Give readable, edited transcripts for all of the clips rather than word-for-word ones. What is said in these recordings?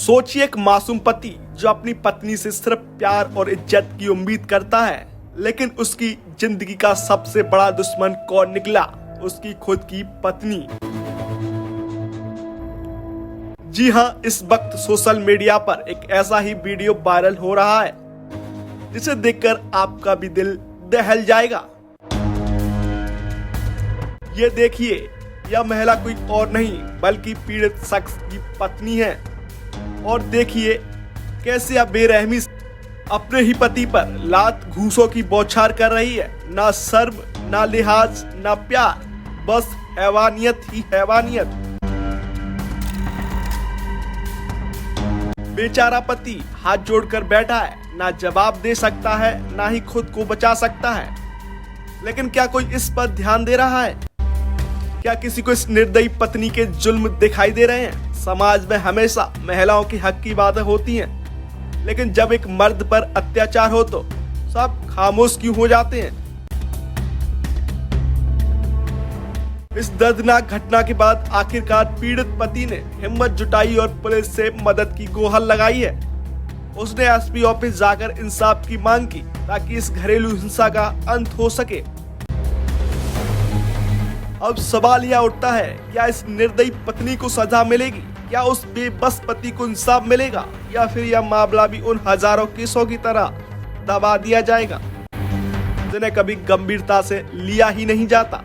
सोचिए एक मासूम पति जो अपनी पत्नी से सिर्फ प्यार और इज्जत की उम्मीद करता है, लेकिन उसकी जिंदगी का सबसे बड़ा दुश्मन कौन निकला? उसकी खुद की पत्नी। जी हाँ, इस वक्त सोशल मीडिया पर एक ऐसा ही वीडियो वायरल हो रहा है जिसे देखकर आपका भी दिल दहल जाएगा। ये देखिए, यह महिला कोई और नहीं बल्कि पीड़ित शख्स की पत्नी है। और देखिए कैसे यह बेरहमी से अपने ही पति पर लात घूसों की बौछार कर रही है। ना शर्म, ना लिहाज, ना प्यार, बस हैवानियत ही हैवानियत। बेचारा पति हाथ जोड़कर बैठा है, ना जवाब दे सकता है ना ही खुद को बचा सकता है। लेकिन क्या कोई इस पर ध्यान दे रहा है? क्या किसी को इस निर्दयी पत्नी के जुल्म दिखाई दे रहे हैं? समाज में हमेशा महिलाओं की हक की बातें होती हैं, लेकिन जब एक मर्द पर अत्याचार हो तो सब खामोश क्यों हो जाते हैं? इस दर्दनाक घटना के बाद आखिरकार पीड़ित पति ने हिम्मत जुटाई और पुलिस से मदद की गुहार लगाई है। उसने एसपी ऑफिस जाकर इंसाफ की मांग की ताकि इस घरेलू हिंसा का अंत हो सके। अब सवाल यह उठता है, क्या इस निर्दयी पत्नी को सजा मिलेगी? क्या उस बेबस पति को इंसाफ मिलेगा, या फिर यह मामला भी उन हजारों केसों की तरह दबा दिया जाएगा जिन्हें कभी गंभीरता से लिया ही नहीं जाता?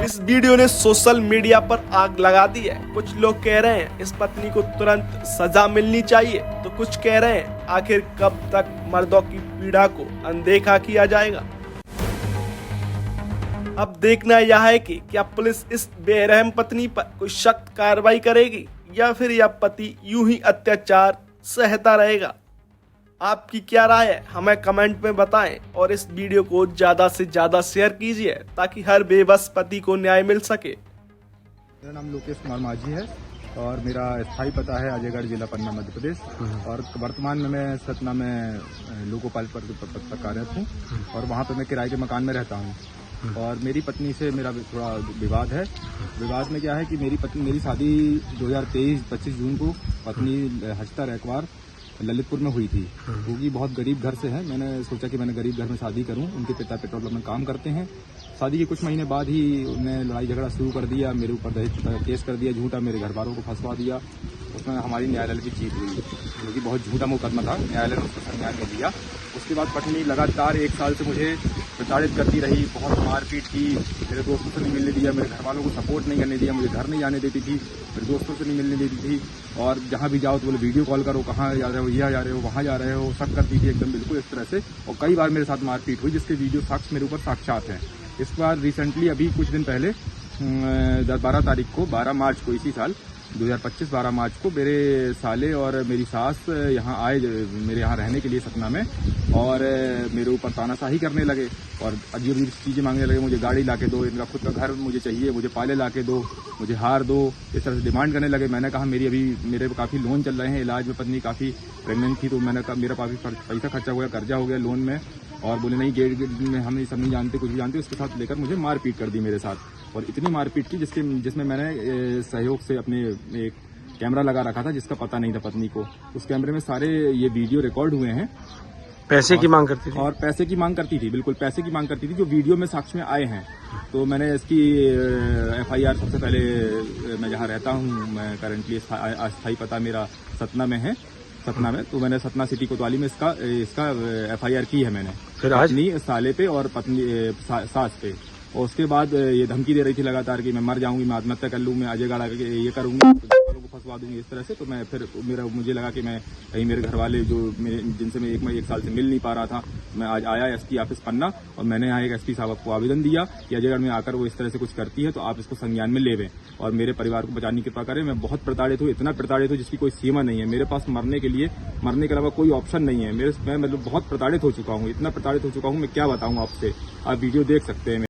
इस वीडियो ने सोशल मीडिया पर आग लगा दी है। कुछ लोग कह रहे हैं इस पत्नी को तुरंत सजा मिलनी चाहिए, तो कुछ कह रहे हैं आखिर कब तक मर्दों की पीड़ा को अनदेखा किया जाएगा। अब देखना यह है कि क्या पुलिस इस बेरहम पत्नी पर कोई सख्त कार्रवाई करेगी या फिर यह पति यूं ही अत्याचार सहता रहेगा। आपकी क्या राय है, हमें कमेंट में बताएं और इस वीडियो को ज्यादा से ज्यादा शेयर कीजिए ताकि हर बेबस पति को न्याय मिल सके। मेरा नाम लोकेश कुमार माझी है और मेरा स्थायी पता है अजयगढ़ जिला पन्ना मध्य प्रदेश। और वर्तमान में मैं सतना में लोको पायलट पद पर कार्यरत हूँ और वहाँ पर मैं किराए के मकान में रहता हूँ। और मेरी पत्नी से मेरा थोड़ा विवाद है। विवाद में क्या है कि मेरी शादी 2023 25 जून को पत्नी हस्ता रैकवार ललितपुर में हुई थी। क्योंकि बहुत गरीब घर से है, मैंने सोचा कि मैंने गरीब घर में शादी करूं। उनके पिता पेट्रोल पंप में काम करते हैं। शादी के कुछ महीने बाद ही उन्होंने लड़ाई झगड़ा शुरू कर दिया, मेरे ऊपर दहेज केस कर दिया, झूठा मेरे घर वालों को फंसवा दिया। उसमें हमारी न्यायालय की जीत हुई, क्योंकि बहुत झूठा मुकदमा था। न्यायालय ने उसको संज्ञान में लिया। उसके बाद पत्नी लगातार 1 साल से मुझे प्रताड़ित करती रही, बहुत मारपीट की, मेरे दोस्तों से नहीं मिलने दिया, मेरे घर वालों को सपोर्ट नहीं करने दिया, मुझे घर नहीं जाने देती थी, मेरे दोस्तों से नहीं मिलने देती थी। और जहाँ भी जाओ तो बोले वीडियो कॉल करो, कहाँ जा रहे हो, यहाँ जा रहे हो, वहाँ जा रहे हो, शक करती थी एकदम बिल्कुल इस तरह से। और कई बार मेरे साथ मारपीट हुई, जिसके वीडियो साक्ष्य मेरे ऊपर साक्षात हैं। इस बार रिसेंटली अभी कुछ दिन पहले 12 तारीख को 12 मार्च को इसी साल 2025 12 मार्च को मेरे साले और मेरी सास यहाँ आए मेरे यहाँ रहने के लिए सतना में, और मेरे ऊपर तानाशाही करने लगे और अजीब अजीब चीज़ें मांगने लगे। मुझे गाड़ी लाके दो, इनका खुद का घर मुझे चाहिए, मुझे पाले लाके दो, मुझे हार दो, इस तरह से डिमांड करने लगे। मैंने कहा मेरे काफ़ी लोन चल रहे हैं, इलाज में पत्नी काफ़ी प्रेगनेंट थी, तो मैंने कहा मेरा काफ़ी पैसा खर्चा हुआ, कर्जा हो गया लोन में। और बोले नहीं, गेट में हम सब नहीं जानते, कुछ भी जानते। उसके साथ लेकर मुझे मारपीट कर दी मेरे साथ, और इतनी मारपीट की जिसमें मैंने सहयोग से अपने एक कैमरा लगा रखा था जिसका पता नहीं था पत्नी को। उस कैमरे में सारे ये वीडियो रिकॉर्ड हुए हैं। पैसे की मांग करती थी और पैसे की मांग करती थी, बिल्कुल पैसे की मांग करती थी, जो वीडियो में साक्ष्य में आए हैं। तो मैंने इसकी FIR सबसे पहले, मैं जहाँ रहता हूँ, मैं करंटली अस्थायी पता मेरा सतना में है, सतना में, तो मैंने सतना सिटी कोतवाली में इसका FIR की है मैंने, फिर अपनी साले पे और पत्नी सास पे। और उसके बाद ये धमकी दे रही थी लगातार कि मैं मर जाऊंगी, मैं आत्महत्या कर लूँ, मैं अजयगढ़ आके ये करूंगी, लोगों को फंसवा दूंगी, इस तरह से। तो मैं फिर मुझे लगा कि मैं कहीं मेरे घर वाले जिनसे मैं 1 साल से मिल नहीं पा रहा था, मैं आज आया SP ऑफिस पन्ना और मैंने यहाँ एक SP साहब को आवेदन दिया कि अजयगढ़ में आकर वो इस तरह से कुछ करती है तो आप इसको संज्ञान में लेवें और मेरे परिवार को बचाने की कृपा करें। मैं बहुत प्रताड़ित हूँ, इतना प्रताड़ित हूँ जिसकी कोई सीमा नहीं है। मेरे पास मरने के अलावा कोई ऑप्शन नहीं है। मैं मतलब बहुत प्रताड़ित हो चुका हूँ, इतना प्रताड़ित हो चुका हूँ, मैं क्या बताऊँ आपसे। आप वीडियो देख सकते हैं।